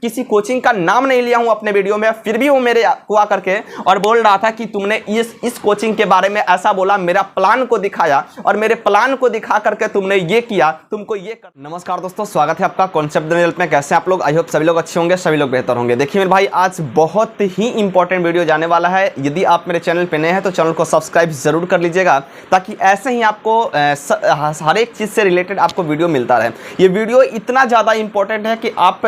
किसी कोचिंग का नाम नहीं लिया हूं अपने वीडियो में, फिर भी वो मेरे को आकर के और बोल रहा था कि तुमने इस कोचिंग के बारे में ऐसा बोला, मेरा प्लान को दिखाया और मेरे प्लान को दिखा करके तुमने ये किया, तुमको ये कर। नमस्कार दोस्तों, स्वागत है आपका कॉन्सेप्ट रिजल्ट में। कैसे आप लोग? आई होप सभी लोग अच्छे होंगे, सभी लोग बेहतर होंगे। देखिए मेरे भाई, आज बहुत ही इंपॉर्टेंट वीडियो जाने वाला है। यदि आप मेरे चैनल पे नए हैं तो चैनल को सब्सक्राइब जरूर कर लीजिएगा, ताकि ऐसे ही आपको हर एक चीज़ से रिलेटेड आपको वीडियो मिलता रहे। ये वीडियो इतना ज़्यादा इंपॉर्टेंट है कि आप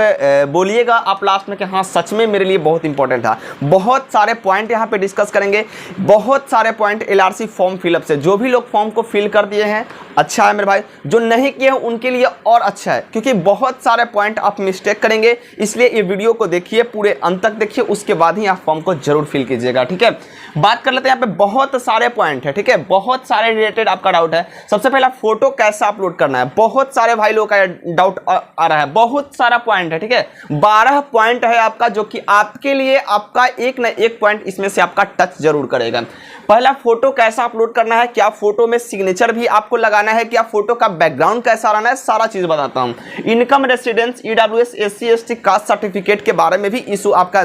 बोलिएगा आप लास्ट में कि हाँ सच में मेरे लिए बहुत इंपॉर्टेंट था। बहुत सारे पॉइंट यहाँ पे डिस्कस करेंगे, बहुत सारे पॉइंट एलआरसी फॉर्म फिलअप से। जो भी लोग फॉर्म को फिल कर दिए हैं अच्छा है मेरे भाई, जो नहीं किए हैं उनके लिए और अच्छा है, क्योंकि बहुत सारे पॉइंट आप मिस्टेक करेंगे। इसलिए ये वीडियो को देखिए, पूरे अंत तक देखिए, उसके बाद ही आप फॉर्म को जरूर फिल कीजिएगा। ठीक है, बात कर लेते हैं। यहाँ पे बहुत सारे पॉइंट है, ठीक है, बहुत सारे रिलेटेड आपका डाउट है। सबसे पहला, फोटो कैसे अपलोड करना है। बहुत सारे भाई लोग का डाउट आ रहा है, बहुत सारा पॉइंट है। ठीक है, 12 पॉइंट है आपका, जो कि आपके लिए आपका एक ना एक पॉइंट इसमें से आपका टच जरूर करेगा। पहला, फोटो कैसा अपलोड करना है, क्या फोटो में सिग्नेचर भी आपको लगाना है, क्या फोटो का बैकग्राउंड कैसा रहना है, सारा चीज बताता हूं। Income, residence, EWS, SC ST caste certificate के बारे में भी इशू आपका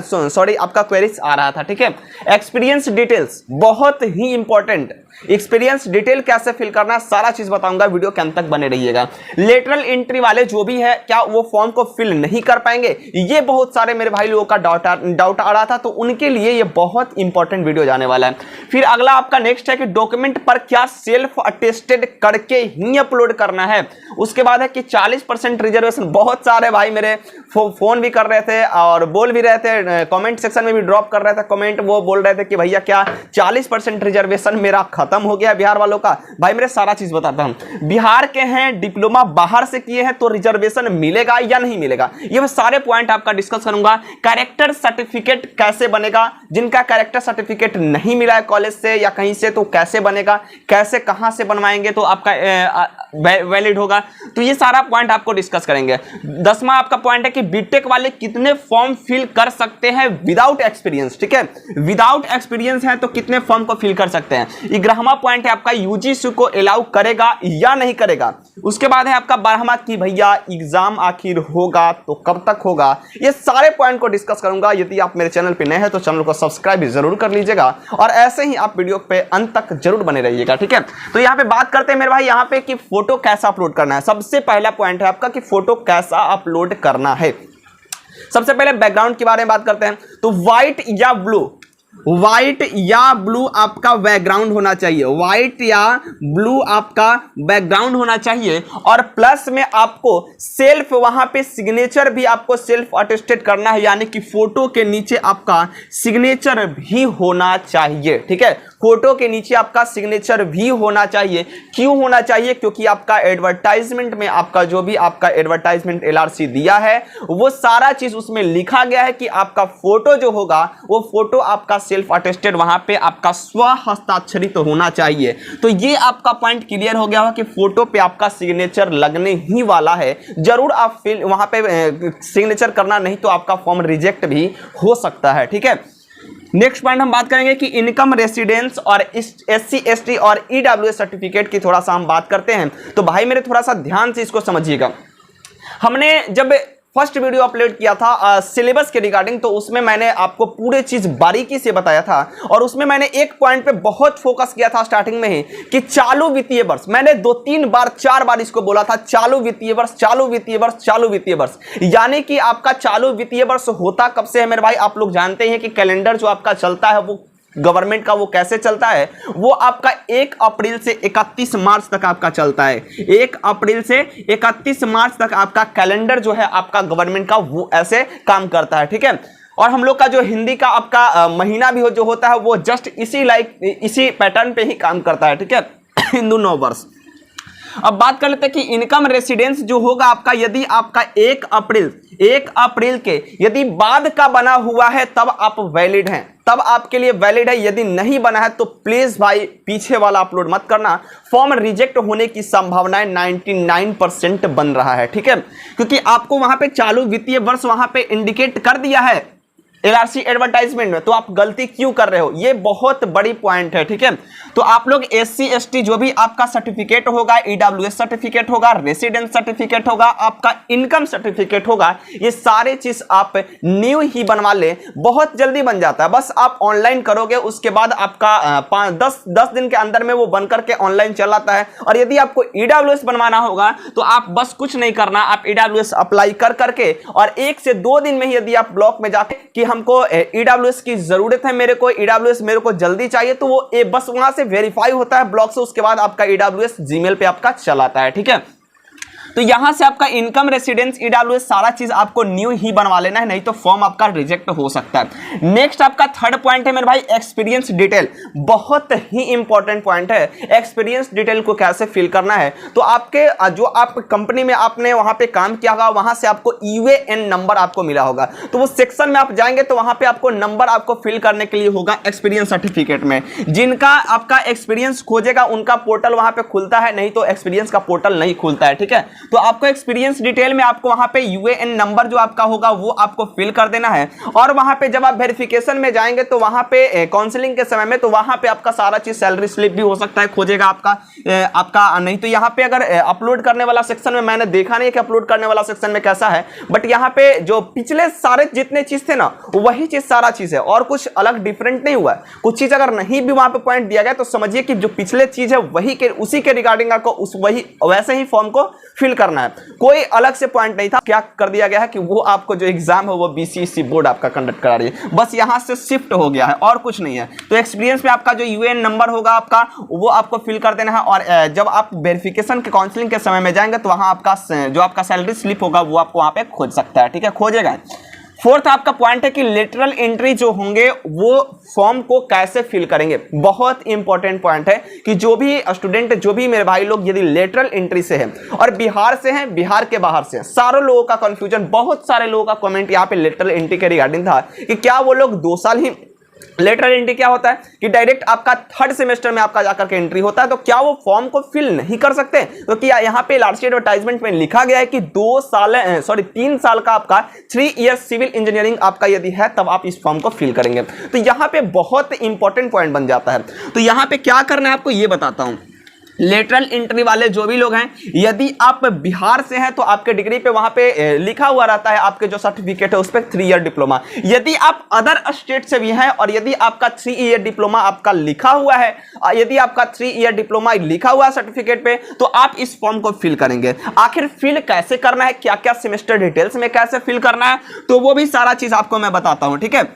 आपका क्वेरीज आ रहा था। ठीक है, एक्सपीरियंस डिटेल्स बहुत ही इंपॉर्टेंट, एक्सपीरियंस डिटेल कैसे फिल करना है सारा चीज बताऊंगा, वीडियो के अंत तक बने रहिएगा। लेटरल एंट्री वाले जो भी है, क्या वो फॉर्म को फिल नहीं कर पाएंगे, ये बहुत सारे मेरे भाई लोगों का डाउट आ रहा था, तो उनके लिए ये बहुत इंपॉर्टेंट वीडियो जाने वाला है। फिर अगला आपका नेक्स्ट है कि डॉक्यूमेंट पर क्या सेल्फ अटेस्टेड करके ही अपलोड करना है। उसके बाद है कि 40% रिजर्वेशन। बहुत सारे भाई मेरे फोन भी कर रहे थे और बोल भी रहे थे, कमेंट सेक्शन में भी ड्रॉप कर रहे थे कमेंट, वो बोल रहे थे कि भैया क्या 40% रिजर्वेशन मेरा खत्म हो गया बिहार वालों का। भाई मेरे सारा चीज बताता हूं। बिहार के हैं, डिप्लोमा बाहर से किए हैं, तो रिजर्वेशन मिलेगा या नहीं मिलेगा, ये सारे पॉइंट आपका डिस्कस करूंगा। कैरेक्टर सर्टिफिकेट कैसे बनेगा, जिनका कैरेक्टर सर्टिफिकेट नहीं मिला है कॉलेज से या कहीं से, तो कैसे बनेगा, कैसे कहां से बनवाएंगे तो आपका वैलिड होगा, तो ये सारा पॉइंट आपको डिस्कस करेंगे। 10वां आपका पॉइंट है कि बीटेक वाले कितने फॉर्म फिल कर सकते हैं विदाउट एक्सपीरियंस। ठीक है, विदाउट एक्सपीरियंस है तो कितने फॉर्म को फिल कर सकते हैं। 11वां पॉइंट है आपका यूजीसी को अलाउ करेगा या नहीं करेगा। उसके बाद है आपका 12वां कि भैया एग्जाम आखिर होगा तो कब तक होगा। ये सारे पॉइंट को डिस्कस करूंगा। यदि आप मेरे चैनल पे नए हैं तो चैनल को सब्सक्राइब जरूर कर लीजिएगा, और ऐसे ही आप वीडियो पे अंत तक जरूर बने रहिएगा। ठीक है, तो यहाँ पे बात करते हैं मेरे भाई यहाँ पे कि फोटो कैसा अपलोड करना है। सबसे पहला पॉइंट है आपका कि फोटो कैसा अपलोड करना है। सबसे पहले बैकग्राउंड के बारे में बात करते हैं, तो व्हाइट या ब्लू, व्हाइट या ब्लू आपका बैकग्राउंड होना चाहिए, व्हाइट या ब्लू आपका बैकग्राउंड होना चाहिए। और प्लस में आपको सेल्फ वहां पे सिग्नेचर भी आपको सेल्फ अटेस्टेड करना है, यानी कि फोटो के नीचे आपका सिग्नेचर भी होना चाहिए। ठीक है, फोटो के नीचे आपका सिग्नेचर भी होना चाहिए। क्यों होना चाहिए? क्योंकि आपका एडवर्टाइजमेंट में आपका जो भी आपका एडवर्टाइजमेंट एलआरसी दिया है, वो सारा चीज उसमें लिखा गया है कि आपका फोटो जो होगा वो फोटो आपका सेल्फ अटेस्टेड वहां पे आपका स्व हस्ताक्षरित तो होना चाहिए। तो ये आपका पॉइंट क्लियर हो गया होगा कि फोटो पे आपका सिग्नेचर लगने ही वाला है। जरूर आप वहां पे सिग्नेचर करना, नहीं तो आपका फॉर्म रिजेक्ट भी हो सकता है। ठीक है, नेक्स्ट पॉइंट हम बात करेंगे कि इनकम, रेसिडेंस और एससी एसटी और ईडब्ल्यूएस सर्टिफिकेट की थोड़ा सा हम बात करते हैं। तो भाई मेरे थोड़ा सा ध्यान से इसको समझिएगा। हमने जब फर्स्ट वीडियो अपलोड किया था सिलेबस के रिगार्डिंग, तो उसमें मैंने आपको पूरे चीज बारीकी से बताया था, और उसमें मैंने एक पॉइंट पे बहुत फोकस किया था स्टार्टिंग में ही कि चालू वित्तीय वर्ष, मैंने 2-3 बार 4 बार इसको बोला था, चालू वित्तीय वर्ष, चालू वित्तीय वर्ष, चालू वित्तीय वर्ष। यानी कि आपका चालू वित्तीय वर्ष होता कब से है मेरे भाई? आप लोग जानते हैं कि कैलेंडर जो आपका चलता है वो गवर्नमेंट का वो कैसे चलता है, वो आपका 1 अप्रैल से 31 मार्च तक आपका चलता है। 1 अप्रैल से 31 मार्च तक आपका कैलेंडर जो है आपका गवर्नमेंट का वो ऐसे काम करता है। ठीक है, और हम लोग का जो हिंदी का आपका महीना भी जो होता है वो जस्ट इसी पैटर्न पे ही काम करता है। ठीक है, हिंदू नव वर्ष। अब बात कर लेते हैं कि इनकम, रेसिडेंस जो होगा आपका, यदि आपका 1 अप्रैल के यदि बाद का बना हुआ है तब आप वैलिड हैं, तब आपके लिए वैलिड है। यदि नहीं बना है तो प्लीज भाई पीछे वाला अपलोड मत करना, फॉर्म रिजेक्ट होने की संभावनाएं 99% बन रहा है। ठीक है, क्योंकि आपको वहां पे चालू वित्तीय वर्ष वहां पे इंडिकेट कर दिया है, LRC एडवर्टाइजमेंट में, तो आप गलती क्यों कर रहे हो, ये बहुत बड़ी पॉइंट है, ठीक है। तो आप लोग SC ST जो भी आपका सर्टिफिकेट होगा, EWS सर्टिफिकेट होगा, रेसिडेंस सर्टिफिकेट होगा, आपका इनकम सर्टिफिकेट होगा, ये सारे चीज आप न्यू ही बनवा ले, बहुत जल्दी बन जाता है। बस आप ऑनलाइन करोगे, उसके बाद आपका 10 दिन के अंदर में वो बन करके ऑनलाइन चल आता है। और यदि आपको EWS बनवाना होगा तो आप बस कुछ नहीं करना, आप EWS अप्लाई कर करके और 1 से 2 दिन में ही यदि आप ब्लॉक में जाके कि हमको EWS की जरूरत है, मेरे को EWS मेरे को जल्दी चाहिए, तो वो बस वहां से वेरीफाई होता है ब्लॉक से, उसके बाद आपका EWS जीमेल पे आपका चलाता है, ठीक है। तो यहां से आपका इनकम, रेसिडेंस, EWS सारा चीज आपको न्यू ही बनवा लेना है, नहीं तो फॉर्म आपका रिजेक्ट हो सकता है। नेक्स्ट आपका थर्ड पॉइंट है मेरे भाई एक्सपीरियंस डिटेल, बहुत ही इंपॉर्टेंट पॉइंट है। एक्सपीरियंस डिटेल को कैसे फिल करना है, तो आपके जो आप कंपनी में आपने वहां पे काम किया होगा, वहां से आपको UAN नंबर आपको मिला होगा, तो वो सेक्शन में आप जाएंगे तो वहां पे आपको नंबर आपको फिल करने के लिए होगा एक्सपीरियंस सर्टिफिकेट में। जिनका आपका एक्सपीरियंस खोजेगा उनका पोर्टल वहां पे खुलता है, नहीं तो एक्सपीरियंस का पोर्टल नहीं खुलता है, ठीक है। तो आपको एक्सपीरियंस डिटेल में आपको वहां पे UAN नंबर जो आपका होगा वो आपको फिल कर देना है। और वहां पे जब आप वेरिफिकेशन में जाएंगे तो वहां पे काउंसलिंग के समय में, तो वहां पे आपका सारा चीज सैलरी स्लिप भी हो सकता है खोजेगा आपका नहीं तो यहाँ पे अगर अपलोड करने वाला सेक्शन में, मैंने देखा नहीं कि अपलोड करने वाला सेक्शन में कैसा है, बट यहाँ पे जो पिछले सारे जितने चीज थे ना वही चीज सारा चीज है, और कुछ अलग डिफरेंट नहीं हुआ है। कुछ चीज अगर नहीं भी वहां पे पॉइंट दिया गया तो समझिए कि जो पिछले चीज है वही के उसी के रिगार्डिंग आपको वही वैसे ही फॉर्म को फिल करना है, कोई अलग से पॉइंट नहीं था। क्या कर दिया गया है कि वो आपको जो एग्जाम है वो BCSC बोर्ड आपका कंडक्ट करा रही है, बस यहां से शिफ्ट हो गया है और कुछ नहीं है। तो एक्सपीरियंस में आपका जो UAN नंबर होगा आपका वो आपको फिल कर देना है, और जब आप वेरिफिकेशन के काउंसलिंग के समय में जाएंगे तो वहां आपका जो आपका सैलरी स्लिप होगा वो आपको वहां पे खोज सकता है, ठीक है, खोजेगा। फोर्थ आपका पॉइंट है कि लेटरल एंट्री जो होंगे वो फॉर्म को कैसे फिल करेंगे, बहुत इंपॉर्टेंट पॉइंट है कि जो भी स्टूडेंट, जो भी मेरे भाई लोग यदि लेटरल एंट्री से है और बिहार से हैं, बिहार के बाहर से हैं, सारों लोगों का कंफ्यूजन, बहुत सारे लोगों का कमेंट यहाँ पे लेटरल एंट्री के रिगार्डिंग था कि क्या वो लोग 2 साल ही, लेटरल एंट्री क्या होता है कि डायरेक्ट आपका 3rd सेमेस्टर में आपका जाकर के एंट्री होता है, तो क्या वो फॉर्म को फिल नहीं कर सकते? तो क्या यहाँ पे LRC एडवर्टाइजमेंट में लिखा गया है कि 3 साल का आपका 3 इयर्स सिविल इंजीनियरिंग आपका यदि है तब आप इस फॉर्म को फिल करेंगे। तो यहाँ पे बहुत इंपॉर्टेंट पॉइंट बन जाता है। तो यहाँ पे क्या करना है आपको ये बताता हूँ। लेटरल एंट्री वाले जो भी लोग हैं, यदि आप बिहार से हैं तो आपके डिग्री पे वहां पे लिखा हुआ रहता है, आपके जो सर्टिफिकेट है उस पर 3 ईयर डिप्लोमा। यदि आप अदर स्टेट से भी हैं और यदि आपका 3 ईयर डिप्लोमा आपका लिखा हुआ है, यदि आपका 3 ईयर डिप्लोमा लिखा हुआ है सर्टिफिकेट पे, तो आप इस फॉर्म को फिल करेंगे। आखिर फिल कैसे करना है, क्या क्या सेमेस्टर डिटेल्स में कैसे फिल करना है, तो वो भी सारा चीज आपको मैं बताता हूं, ठीक है।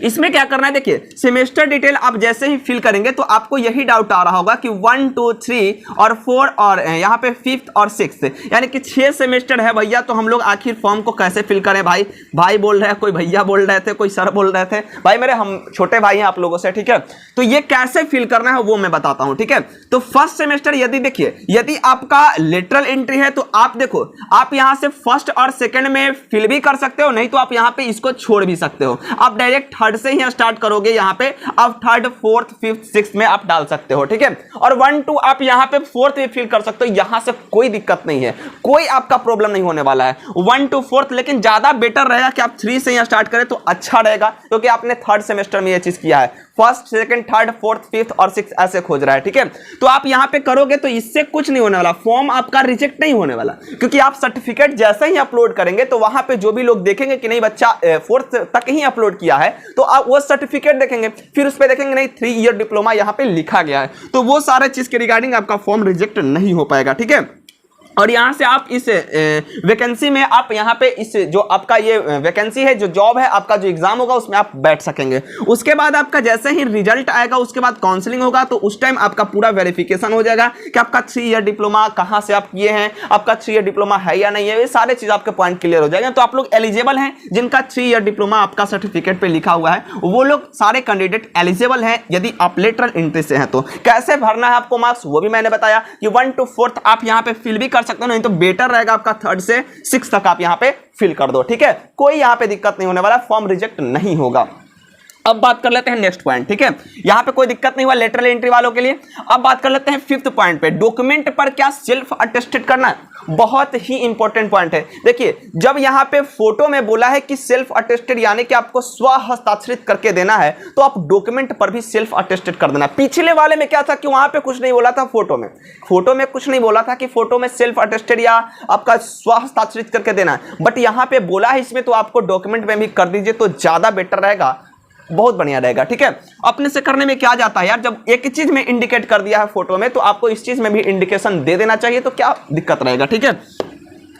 इसमें क्या करना है, देखिए सेमेस्टर डिटेल आप जैसे ही फिल करेंगे तो आपको यही डाउट आ रहा होगा कि 1, 2, 3 और 4 और यहाँ पे 5th और 6th यानी कि 6 सेमेस्टर है भैया, तो हम लोग आखिर फॉर्म को कैसे फिल करें? भाई बोल रहे हैं, कोई भैया बोल रहे थे, कोई सर बोल रहे थे, भाई मेरे हम छोटे भाई हैं आप लोगों से, ठीक है। तो ये कैसे फिल करना है वो मैं बताता हूं, ठीक है। तो फर्स्ट सेमेस्टर यदि देखिए, यदि आपका लेटरल एंट्री है तो आप देखो, आप यहां से 1st और 2nd में फिल भी कर सकते हो, नहीं तो आप यहां पे इसको छोड़ भी सकते हो। आप डायरेक्ट 3rd से ही स्टार्ट करोगे, यहां पे आप 3rd, 4th, 5th, 6th में आप डाल सकते हो, ठीक है। और 1, 2 आप यहां पे 4th में फिल कर सकते हो, यहां से कोई दिक्कत नहीं है, कोई आपका प्रॉब्लम नहीं होने वाला है 1 to 4th। लेकिन ज्यादा बेटर रहेगा कि आप 3 से यहां स्टार्ट करें तो अच्छा रहेगा, क्योंकि आपने 3rd सेमेस्टर में यह चीज किया है। 1st, 2nd, 3rd, 4th, 5th और 6th ऐसे खोज रहा है, ठीक है। तो आप यहां पे करोगे तो इससे कुछ नहीं होने वाला, फॉर्म आपका रिजेक्ट नहीं होने वाला, क्योंकि आप सर्टिफिकेट जैसे ही अपलोड करेंगे तो वहां पे जो भी लोग देखेंगे कि नहीं बच्चा 4th तक ही अपलोड किया है, तो आप वो सर्टिफिकेट देखेंगे, फिर उस पर देखेंगे नहीं 3 ईयर डिप्लोमा यहां पे लिखा गया है, तो वो सारे चीज के रिगार्डिंग आपका फॉर्म रिजेक्ट नहीं हो पाएगा, ठीक है। और यहां से आप इस वैकेंसी में आप यहां पे इस जो आपका ये वैकेंसी है, जो जॉब है, आपका जो एग्जाम होगा उसमें आप बैठ सकेंगे। उसके बाद आपका जैसे ही रिजल्ट आएगा उसके बाद काउंसलिंग होगा, तो उस टाइम आपका पूरा वेरिफिकेशन हो जाएगा कि आपका 3 ईयर डिप्लोमा कहां से आप किए हैं, आपका 3 ईयर डिप्लोमा है या नहीं है, ये सारे चीज आपके पॉइंट क्लियर हो जाएंगे। तो आप लोग एलिजिबल हैं, जिनका 3 ईयर डिप्लोमा आपका सर्टिफिकेट पे लिखा हुआ है, वो लोग सारे कैंडिडेट एलिजिबल हैं यदि आप लेटरल एंट्री से हैं। तो कैसे भरना है आपको मार्क्स वो भी मैंने बताया कि 1 to 4th आप यहां पे फिल भी कर सकते हो, नहीं तो बेटर रहेगा आपका 3rd से 6th तक आप यहां पे फिल कर दो, ठीक है। कोई यहां पे दिक्कत नहीं होने वाला, फॉर्म रिजेक्ट नहीं होगा। अब बात कर लेते हैं नेक्स्ट पॉइंट, ठीक है, यहां पे कोई दिक्कत नहीं हुआ लेटरल एंट्री वालों के लिए। अब बात कर लेते हैं फिफ्थ पॉइंट पे, डॉक्यूमेंट पर क्या सेल्फ अटेस्टेड करना है, बहुत ही इंपॉर्टेंट पॉइंट है। देखिए जब यहां पे फोटो में बोला है कि सेल्फ अटेस्टेड यानी कि आपको स्व हस्ताक्षरित करके देना है, तो आप डॉक्यूमेंट पर भी सेल्फ अटेस्टेड कर देना। पिछले वाले में क्या था कि वहां पे कुछ नहीं बोला था, फोटो में कुछ नहीं बोला था कि फोटो में सेल्फ अटेस्टेड या आपका स्व हस्ताक्षरित करके देना है, बट यहां पे बोला है इसमें, तो आपको डॉक्यूमेंट में भी कर दीजिए तो ज्यादा बेटर रहेगा, बहुत बढ़िया रहेगा, ठीक है। अपने से करने में क्या जाता है यार, जब एक ही चीज में इंडिकेट कर दिया है फोटो में, तो आपको इस चीज में भी इंडिकेशन दे देना चाहिए, तो क्या दिक्कत रहेगा, ठीक है,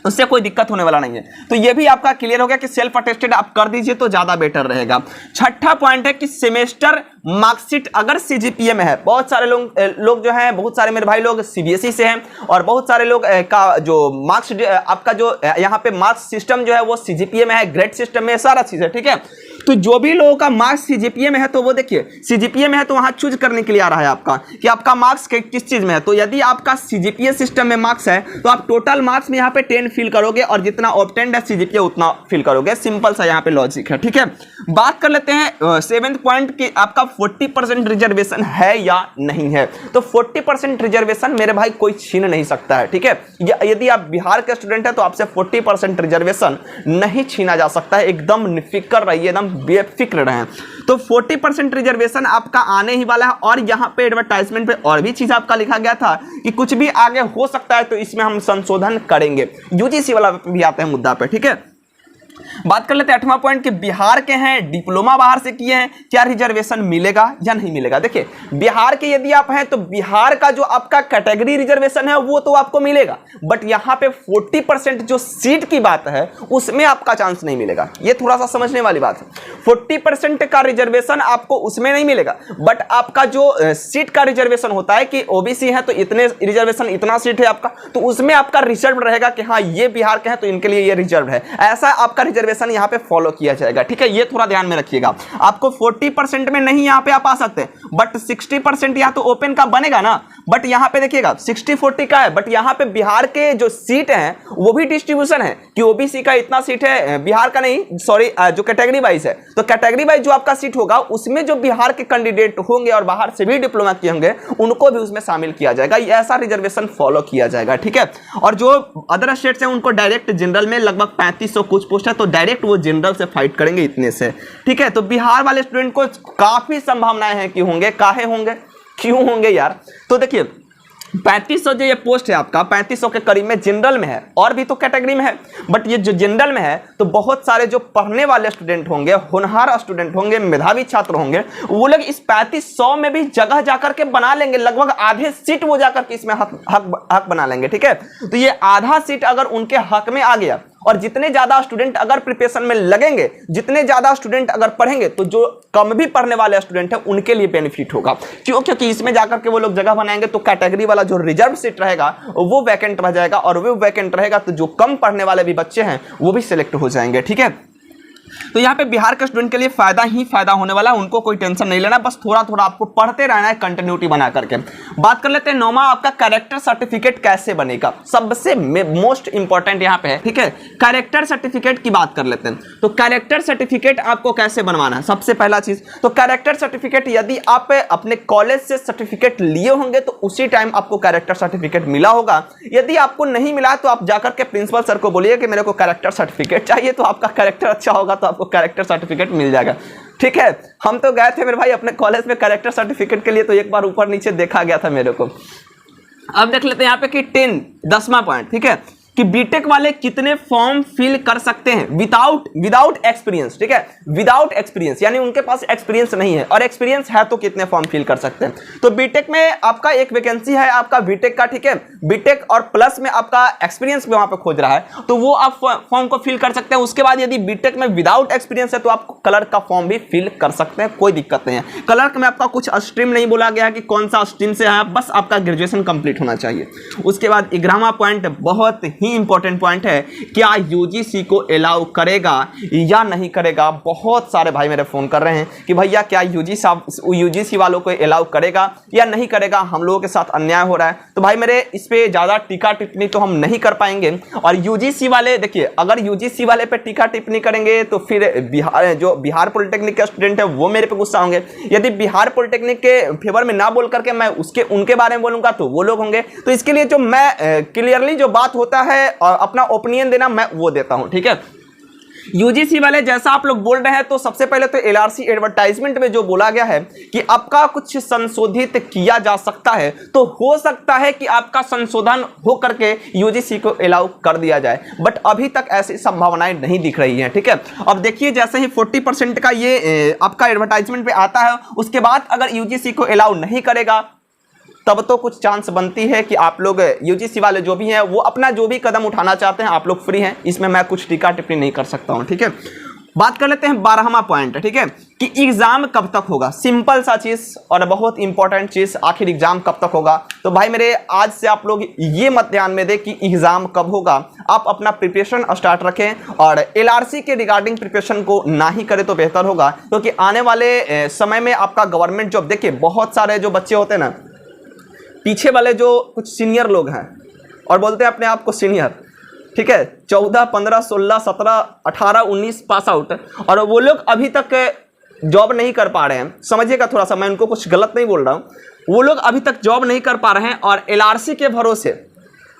उससे कोई दिक्कत होने वाला नहीं है। तो ये भी आपका क्लियर हो गया कि सेल्फ अटेस्टेड आप कर दीजिए तो ज्यादा बेटर रहेगा। छठा पॉइंट है कि सेमेस्टर मार्कशीट अगर सीजीपीए में है, बहुत सारे लोग जो हैं, बहुत सारे मेरे भाई लोग सीबीएसई से हैं, और बहुत सारे लोग का जो मार्क्स आपका जो यहाँ पे मार्क्स सिस्टम जो है वो सीजीपीए में है, ग्रेड सिस्टम में सारा चीज है, ठीक है। तो जो भी लोगों का मार्क्स सीजीपीए में है, तो वो देखिए सीजीपीए में है तो वहां चूज करने के लिए आ रहा है आपका कि आपका मार्क्स किस चीज में है। तो यदि आपका सीजीपीए सिस्टम में मार्क्स है तो आप टोटल मार्क्स में यहाँ पे 10 फिल करोगे, और जितना ऑब्टेंड है सीजीपीए उतना फिल करोगे, सिंपल सा यहाँ पे लॉजिक है, ठीक है। बात कर लेते हैं सेवेंथ पॉइंट कि आपका 40% रिजर्वेशन है या नहीं है। तो 40% रिजर्वेशन मेरे भाई कोई छीन नहीं सकता है, ठीक है। यदि आप बिहार के स्टूडेंट हैं तो आपसे 40% रिजर्वेशन नहीं छीना जा सकता है, एकदम निफिक्र रहिए, एकदम बेफिक्र रहें। तो 40% रिजर्वेशन आपका आने ही वाला है, और यहाँ पे एडवर्टाइजमेंट पे और भी चीज आपका लिखा गया था कि कुछ भी आगे हो सकता है, तो इसमें हम संशोधन करेंगे, यूजीसी वाला भी आता है मुद्दा पे, ठीक है। बात कर लेते हैं 8वां पॉइंट कि बिहार के हैं, डिप्लोमा बाहर से किए हैं, क्या रिजर्वेशन मिलेगा या नहीं मिलेगा। देखिए बिहार के यदि आप हैं तो बिहार का जो आपका कैटेगरी रिजर्वेशन है वो तो आपको मिलेगा, बट यहां पे 40% जो सीट की बात है उसमें आपका चांस नहीं मिलेगा, ये थोड़ा सा समझने वाली बात है। 40% का रिजर्वेशन आपको उसमें नहीं मिलेगा, बट आपका जो सीट का रिजर्वेशन होता है कि ओबीसी है तो इतने रिजर्वेशन, इतना सीट है आपका, तो उसमें आपका रिजर्व रहेगा कि हाँ ये बिहार के हैं तो इनके लिए ये रिजर्व है, ऐसा आपका रिजर्वेशन यहां पे फॉलो किया जाएगा, ठीक है। ये थोड़ा ध्यान में रखिएगा, आपको 40% में नहीं यहां पे आप आ सकते, बट 60% यहां तो ओपन का बनेगा ना, बट यहां पे देखिएगा 60-40 का है, बट यहां पे बिहार के जो सीट हैं वो भी डिस्ट्रीब्यूशन है कि ओबीसी का इतना सीट है, बिहार का नहीं सॉरी, जो कैटेगरी वाइज है, तो कैटेगरी वाइज जो आपका सीट होगा उसमें जो बिहार के कैंडिडेट होंगे और बाहर से भी डिप्लोमा किए होंगे उनको भी उसमें शामिल किया जाएगा, ऐसा रिजर्वेशन फॉलो किया जाएगा, ठीक है। और जो अदर स्टेट्स हैं उनको डायरेक्ट जनरल में लगभग 3500 कुछ पोस्ट है, तो डायरेक्ट वो जनरल से फाइट करेंगे इतने से, ठीक है। तो बिहार वाले स्टूडेंट को काफी संभावनाएं हैं कि होंगे, काहे होंगे, क्यों होंगे यार। तो देखिए 3500 जो ये पोस्ट है आपका 3500 के करीब में जनरल में है, और भी तो कैटेगरी में है, बट ये जो जनरल में है तो बहुत सारे जो पढ़ने वाले स्टूडेंट होंगे, होनहार स्टूडेंट होंगे, मेधावी छात्र होंगे, वो लोग इस 3500 में भी जगह जाकर के बना लेंगे, लगभग आधे सीट वो जाकर के इसमें हक बना लेंगे, ठीक है। तो ये आधा सीट अगर उनके हक में आ गया, और जितने ज्यादा स्टूडेंट अगर प्रिपरेशन में लगेंगे, जितने ज्यादा स्टूडेंट अगर पढ़ेंगे, तो जो कम भी पढ़ने वाले स्टूडेंट हैं उनके लिए बेनिफिट होगा, क्यों, क्योंकि इसमें जाकर के वो लोग जगह बनाएंगे तो कैटेगरी वाला जो रिजर्व सीट रहेगा वो वैकेंट रह जाएगा, और वो वैकेंट रहेगा तो जो कम पढ़ने वाले भी बच्चे हैं वो भी सिलेक्ट हो जाएंगे, ठीक है। तो यहाँ पे बिहार के स्टूडेंट के लिए फायदा ही फायदा होने वाला है, उनको कोई टेंशन नहीं लेना, बस थोड़ा थोड़ा आपको पढ़ते रहना है कंटिन्यूटी बना करके। बात कर लेते हैं 9वां, आपका कैरेक्टर सर्टिफिकेट कैसे बनेगा, सबसे मोस्ट इंपॉर्टेंट यहाँ पे है, ठीक है। कैरेक्टर सर्टिफिकेट की बात कर लेते हैं, तो कैरेक्टर सर्टिफिकेट आपको कैसे बनवाना है, सबसे पहला चीज तो कैरेक्टर सर्टिफिकेट यदि आप अपने कॉलेज से सर्टिफिकेट लिए होंगे तो उसी टाइम आपको कैरेक्टर सर्टिफिकेट मिला होगा। यदि आपको नहीं मिला तो आप जाकर के प्रिंसिपल सर को बोलिए कि मेरे को कैरेक्टर सर्टिफिकेट चाहिए, तो आपका कैरेक्टर अच्छा होगा तो आपको कैरेक्टर सर्टिफिकेट मिल जाएगा, ठीक है। हम तो गए थे मेरे भाई अपने कॉलेज में कैरेक्टर सर्टिफिकेट के लिए, तो एक बार ऊपर नीचे देखा गया था मेरे को। अब देख लेते हैं यहाँ पे कि 10वां पॉइंट, ठीक है, कि बीटेक वाले कितने फॉर्म फिल कर सकते हैं विदाउट एक्सपीरियंस, ठीक है, विदाउट एक्सपीरियंस यानी उनके पास एक्सपीरियंस नहीं है, और एक्सपीरियंस है तो कितने फॉर्म फिल कर सकते हैं। तो बीटेक में आपका एक वैकेंसी है आपका बीटेक का, ठीक है, बीटेक और प्लस में आपका एक्सपीरियंस भी वहां पे खोज रहा है, तो वो आप फॉर्म को फिल कर सकते हैं। उसके बाद यदि बीटेक में विदाउट एक्सपीरियंस है तो आप क्लर्क का फॉर्म भी फिल कर सकते हैं, कोई दिक्कत नहीं है। क्लर्क में आपका कुछ स्ट्रीम नहीं बोला गया कि कौन सा स्ट्रीम से है, बस आपका ग्रेजुएशन कंप्लीट होना चाहिए। उसके बाद 11वां पॉइंट बहुत ही ही इंपॉर्टेंट पॉइंट है, क्या यूजीसी को अलाउ करेगा या नहीं करेगा। बहुत सारे भाई मेरे फोन कर रहे हैं कि भैया क्या यूजीसी वालों को अलाउ करेगा या नहीं करेगा, हम लोगों के साथ अन्याय हो रहा है। तो भाई मेरे इस पे ज़्यादा टीका टिप्पणी तो हम नहीं कर पाएंगे। और यूजीसी वाले देखिए, अगर यूजीसी वाले पे टीका टिप्पणी करेंगे तो फिर बिहार पॉलिटेक्निक के स्टूडेंट है वो मेरे पे गुस्सा होंगे। यदि बिहार पॉलिटेक्निक के फेवर में ना बोल करके मैं उनके बारे में बोलूंगा तो वो लोग होंगे। तो इसके लिए जो मैं क्लियरली जो बात होता है अपना ओपिनियन देना मैं वो देता हूं, ठीक है। यूजीसी वाले जैसा आप लोग बोल रहे हैं, तो सबसे पहले तो एलआरसी एडवर्टाइजमेंट में जो बोला गया है कि आपका कुछ संशोधित किया जा सकता है, तो हो सकता है कि आपका संशोधन हो करके यूजीसी को अलाउ कर दिया जाए, बट अभी तक ऐसी संभावनाएं नहीं दिख रही हैं, ठीक है। अब देखिए जैसे ही 40% का ये आपका एडवर्टाइजमेंट पे आता है, उसके बाद अगर यूजीसी को अलाउ नहीं करेगा तब तो कुछ चांस बनती है कि आप लोग यूजीसी वाले जो भी हैं वो अपना जो भी कदम उठाना चाहते हैं, आप लोग फ्री हैं, इसमें मैं कुछ टीका टिप्पणी नहीं कर सकता हूं, ठीक है। बात कर लेते हैं 12वां पॉइंट, ठीक है, कि एग्जाम कब तक होगा। सिंपल सा चीज और बहुत इंपॉर्टेंट चीज, आखिर एग्जाम कब तक होगा। तो भाई मेरे आज से आप लोग ये मत ध्यान में दे कि एग्जाम कब होगा, आप अपना प्रिपरेशन स्टार्ट रखें और एलआरसी के रिगार्डिंग प्रिपरेशन को ना ही करें तो बेहतर होगा, क्योंकि आने वाले समय में आपका गवर्नमेंट जॉब, देखिए बहुत सारे जो बच्चे होते हैं ना, पीछे वाले जो कुछ सीनियर लोग हैं और बोलते हैं अपने आप को सीनियर, ठीक है, 14, 15, 16, 17, 18, 19 पास आउट, और वो लोग अभी तक जॉब नहीं कर पा रहे हैं। समझिएगा थोड़ा सा, मैं उनको कुछ गलत नहीं बोल रहा हूँ, वो लोग अभी तक जॉब नहीं कर पा रहे हैं और एलआरसी के भरोसे।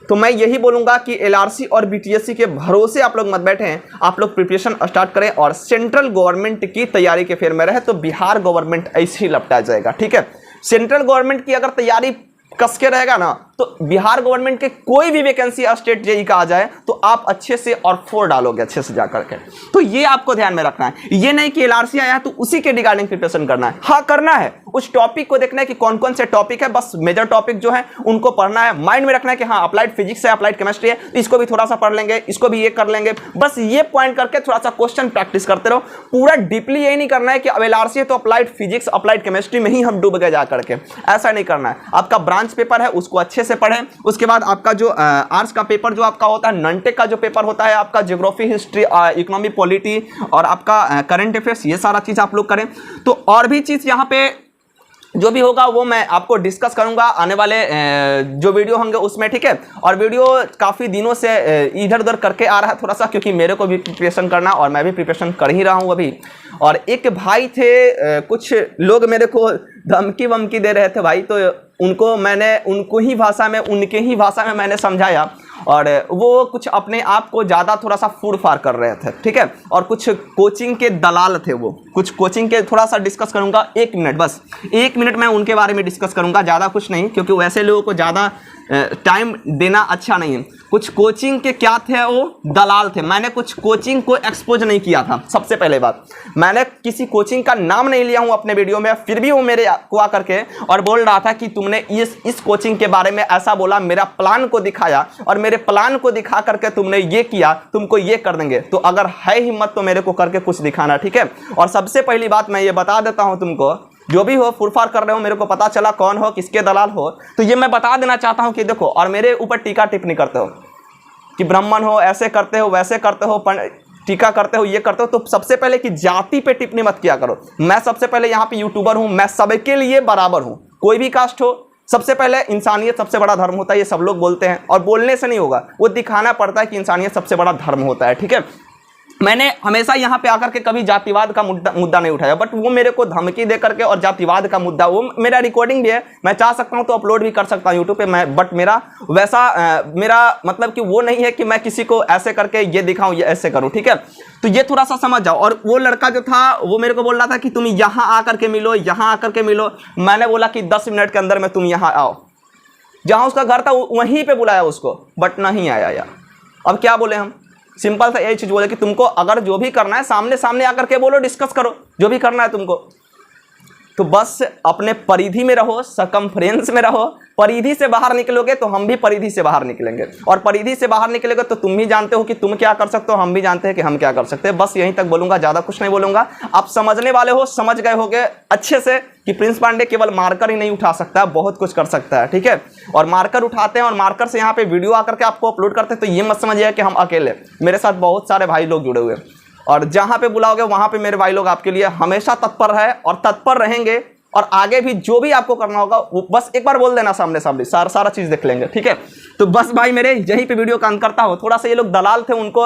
तो मैं यही बोलूँगा कि एलआरसी और बीटीएससी के भरोसे आप लोग मत बैठें, आप लोग प्रिपरेशन स्टार्ट करें और सेंट्रल गवर्नमेंट की तैयारी के फेर में रहे तो बिहार गवर्नमेंट ऐसे ही लपटा जाएगा, ठीक है। सेंट्रल गवर्नमेंट की अगर तैयारी कस के रहेगा ना, तो बिहार गवर्नमेंट के कोई भी वैकेंसी स्टेट जेई का आ जाए तो आप अच्छे से और 4 डालोगे अच्छे से जाकर के। तो ये आपको ध्यान में रखना है, ये नहीं कि एलआरसी आया है तो उसी के रिगार्डिंग प्रिपरेशन करना है। हाँ करना है, उस टॉपिक को देखना है कि कौन कौन से टॉपिक है, बस मेजर टॉपिक जो है उनको पढ़ना है, माइंड में रखना है कि हाँ अप्लाइड फिजिक्स है, अप्लाइड केमिस्ट्री है, तो इसको भी थोड़ा सा पढ़ लेंगे, इसको भी ये कर लेंगे, बस ये पॉइंट करके थोड़ा सा क्वेश्चन प्रैक्टिस करते रहो। पूरा डीपली यही नहीं करना है कि अब एलआरसी है तो अप्लाइड फिजिक्स अप्लाइड केमिस्ट्री में ही हम डूब गए जा करके, ऐसा नहीं करना है। आपका ब्रांच पेपर है उसको अच्छे से पढ़ें, उसके बाद आपका जो आर्ट्स का पेपर जो आपका होता है, नॉन टेक का जो पेपर होता है आपका, ज्योग्राफी, हिस्ट्री, इकोनॉमी, पॉलिटी और आपका करंट अफेयर्स, ये सारा चीज़ आप लोग करें। तो और भी चीज़ यहाँ पे जो भी होगा वो मैं आपको डिस्कस करूंगा आने वाले जो वीडियो होंगे उसमें, ठीक है। और वीडियो काफ़ी दिनों से इधर उधर करके आ रहा है थोड़ा सा, क्योंकि मेरे को भी प्रिपरेशन करना और मैं भी प्रिपरेशन कर ही रहा हूँ अभी। और एक भाई थे, कुछ लोग मेरे को धमकी वमकी दे रहे थे भाई, तो उनको ही भाषा में, उनके ही भाषा में मैंने समझाया, और वो कुछ अपने आप को ज़्यादा थोड़ा सा फूड फार कर रहे थे, ठीक है। और कुछ कोचिंग के दलाल थे, वो कुछ कोचिंग के थोड़ा सा डिस्कस करूंगा, 1 मिनट, बस 1 मिनट मैं उनके बारे में डिस्कस करूंगा, ज़्यादा कुछ नहीं, क्योंकि वैसे लोगों को ज़्यादा टाइम देना अच्छा नहीं है। कुछ कोचिंग के क्या थे, वो दलाल थे। मैंने कुछ कोचिंग को एक्सपोज नहीं किया था, सबसे पहले बात, मैंने किसी कोचिंग का नाम नहीं लिया हूं अपने वीडियो में, फिर भी वो मेरे को आकर के और बोल रहा था कि तुमने इस कोचिंग के बारे में ऐसा बोला, मेरा प्लान को दिखाया और मेरे प्लान को दिखा करके तुमने ये किया, तुमको ये कर देंगे। तो अगर है हिम्मत तो मेरे को करके कुछ दिखाना, ठीक है। और सबसे पहली बात मैं ये बता देता हूं तुमको, जो भी हो फुरफार कर रहे हो, मेरे को पता चला कौन हो, किसके दलाल हो, तो ये मैं बता देना चाहता हूं कि देखो, और मेरे ऊपर टीका टिप्पणी करते हो कि ब्राह्मण हो, ऐसे करते हो, वैसे करते हो, टीका करते हो, ये करते हो, तो सबसे पहले कि जाति पे टिप्पणी मत किया करो। मैं सबसे पहले यहाँ पे यूट्यूबर हूँ, मैं सबके लिए बराबर हूँ, कोई भी कास्ट हो, सबसे पहले इंसानियत सबसे बड़ा धर्म होता है, ये सब लोग बोलते हैं, और बोलने से नहीं होगा, वो दिखाना पड़ता है कि इंसानियत सबसे बड़ा धर्म होता है, ठीक है। मैंने हमेशा यहाँ पे आकर के कभी जातिवाद का मुद्दा नहीं उठाया, बट वो मेरे को धमकी दे करके और जातिवाद का मुद्दा, वो मेरा रिकॉर्डिंग भी है, मैं चाह सकता हूँ तो अपलोड भी कर सकता हूँ यूट्यूब पे, मैं, बट मेरा वैसा मेरा मतलब कि वो नहीं है कि मैं किसी को ऐसे करके ये दिखाऊं, ये ऐसे करूँ, ठीक है। तो ये थोड़ा सा समझ जाओ। और वो लड़का जो था वो मेरे को बोल रहा था कि तुम यहाँ आकर के मिलो, यहाँ आकर के मिलो। मैंने बोला कि 10 मिनट के अंदर में तुम यहाँ आओ, जहाँ उसका घर था वहीं पर बुलाया उसको, बट नहीं आया यार। अब क्या बोले हम, सिंपल सा यही चीज बोले कि तुमको अगर जो भी करना है सामने सामने आकर के बोलो, डिस्कस करो जो भी करना है तुमको। तो बस अपने परिधि में रहो, सकम्फ्रेंस में रहो। परिधि से बाहर निकलोगे तो हम भी परिधि से बाहर निकलेंगे, और परिधि से बाहर निकलेगा तो तुम भी जानते हो कि तुम क्या कर सकते हो, हम भी जानते हैं कि हम क्या कर सकते हैं। बस यहीं तक बोलूंगा, ज़्यादा कुछ नहीं बोलूंगा। आप समझने वाले हो, समझ गए होगे अच्छे से कि प्रिंस पांडे केवल मार्कर ही नहीं उठा सकता, बहुत कुछ कर सकता है, ठीक है। और मार्कर उठाते हैं और मार्कर से यहाँ पे वीडियो आकर के आपको अपलोड करते हैं, तो ये मत समझिए कि हम अकेले, मेरे साथ बहुत सारे भाई लोग जुड़े हुए हैं, और जहाँ पे बुलाओगे वहाँ पे मेरे भाई लोग आपके लिए हमेशा तत्पर है और तत्पर रहेंगे। और आगे भी जो भी आपको करना होगा वो बस एक बार बोल देना सामने सामने, सारा चीज़ देख लेंगे, ठीक है। तो बस भाई मेरे यहीं पे वीडियो का अंत करता हूँ। थोड़ा सा ये लोग दलाल थे, उनको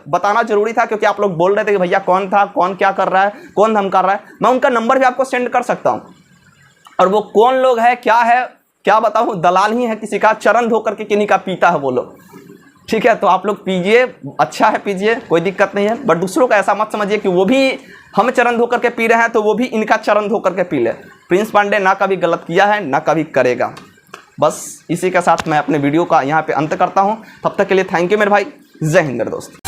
बताना जरूरी था, क्योंकि आप लोग बोल रहे थे कि भैया कौन था, कौन क्या कर रहा है, कौन धम कर रहा है। मैं उनका नंबर भी आपको सेंड कर सकता हूँ, और वो कौन लोग है, क्या बताऊँ, दलाल ही है किसी का, चरण धो करके किन्हीं का पीता है वो लोग, ठीक है। तो आप लोग पीजिए, अच्छा है पीजिए, कोई दिक्कत नहीं है, बट दूसरों का ऐसा मत समझिए कि वो भी हम चरण धो करके पी रहे हैं तो वो भी इनका चरण धो करके पी ले। प्रिंस पांडे ना कभी गलत किया है, ना कभी करेगा। बस इसी के साथ मैं अपने वीडियो का यहाँ पे अंत करता हूँ। तब तक के लिए थैंक यू मेरे भाई, जय हिंद मेरे दोस्त।